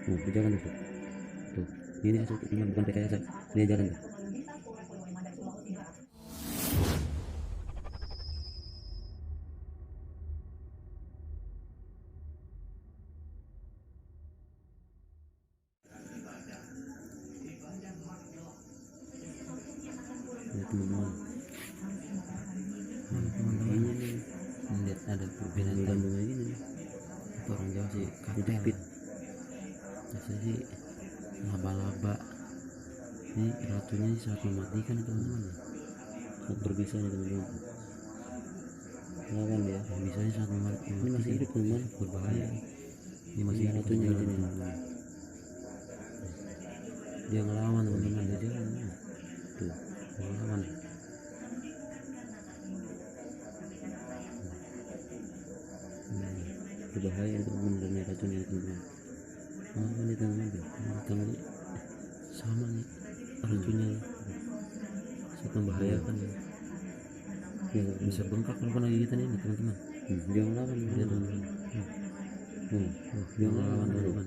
Dia jalan tuh. Tuh, ini asal teman, bukan rekayasa. Dia jalan tuh. Ya teman-teman, ini nih Lihat ada perbedaan Bandung aja nih. itu orang Jawa sih Jepit. kapel, biasanya sih laba-laba. Ini ratunya sangat mematikan teman-teman, Sangat berbisa nih teman-teman. Lawan ya. bisanya sangat mematikan. Ini masih hidup teman-teman. Berbahaya. Ini masih Ini hidup ratunya di jalan, sini. teman-teman. Dia ngelawan teman-teman, Dia jalan. Tuh, ngelawan. berbahaya teman-teman, dan racunnya teman-teman. Apa nih teman-teman tuh? Teman sama nih racunnya, sangat membahayakan. Ya, Bisa bengkak kalau kena gigitan ini teman-teman. dia ngelawan Dia teman-teman. teman-teman, Dia ngelawan teman-teman.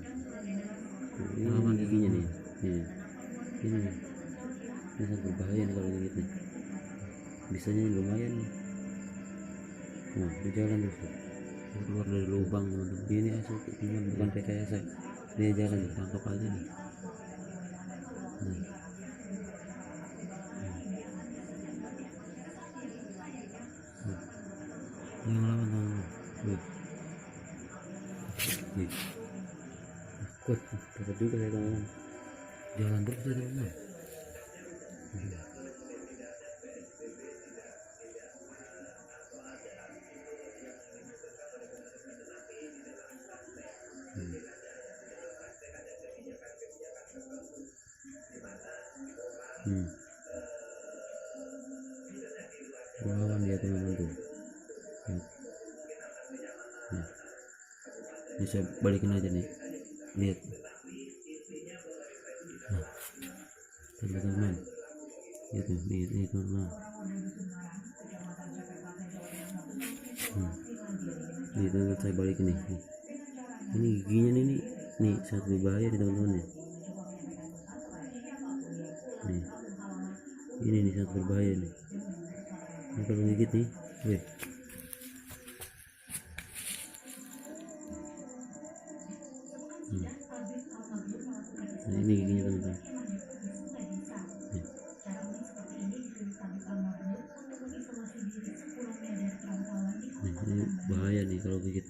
Ini giginya nih. Nih. Ini nih. Ini sangat berbahaya nih kalau gitu nih. Bisanya lumayan nih. Dia jalan tuh. Keluar dari lubang teman-teman. Ini asal teman, bukan rekayasa. Dia jalan tuh. Tangkap aja nih. Dia ngelawan teman-teman. Nih. Kuat juga ya teman-teman. Jalan terus ya teman-teman. Lawan dia teman-teman tuh. Ini saya balikin aja nih, lihat. Teman-teman, lihat nih, ini teman-teman. Ini teman-teman, saya balikin nih. Ini giginya nih sangat berbahaya nih teman-teman nih. Ini nih sangat berbahaya nih. Ini kalau gigit nih, Nah, ini giginya teman-teman. Ini bahaya nih kalau gigit.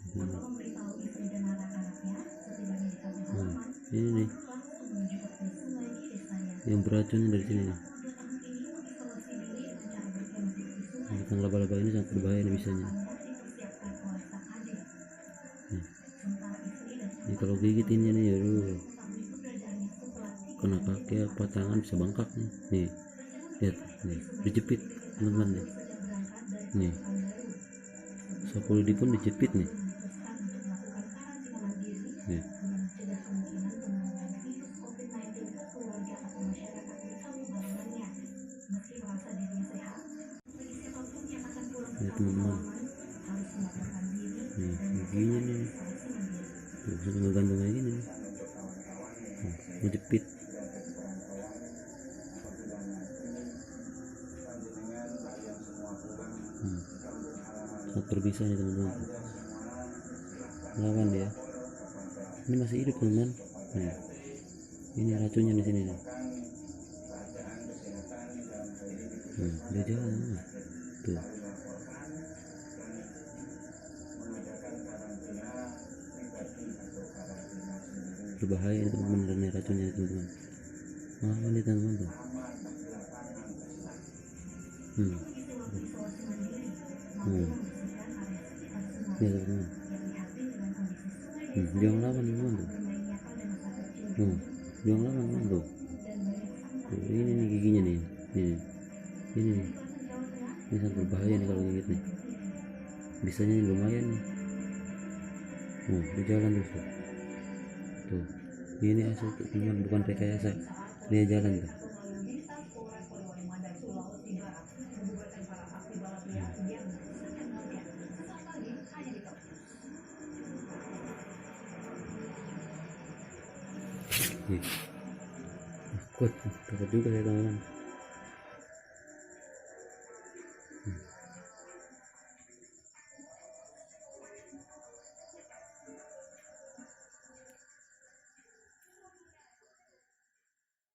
Ini nih yang beracun dari sini nih. Tentang laba-laba ini sangat berbahaya nih bisanya. Ini kalau gigitinnya nih, aduh, kena kaki apa tangan bisa bengkak nih. Lihat nih, dijepit teman-teman nih. Sapu lidi pun dijepit nih. Ya teman-teman, giginya nih bisa ngegantung kayak gini nih, ngejepit. Sangat berbisa nih teman-teman. Lawan ya. Ini masih hidup teman-teman. Ini racunnya di sini nih. Dia jalan tuh. Berbahaya teman-teman, dan racunnya teman-teman. Lawan nih teman-teman tuh. Ya teman-teman. Dia ngelawan teman-teman tuh. Dia ngelawan teman tuh. Ini nih giginya nih. Ini nih. Ini sangat berbahaya nih kalau gigit nih. Bisanya lumayan nih. Dia jalan terus tuh. Ini asal teman, bukan rekayasa. Dia jalan tuh. Ih, takut juga saya teman-teman.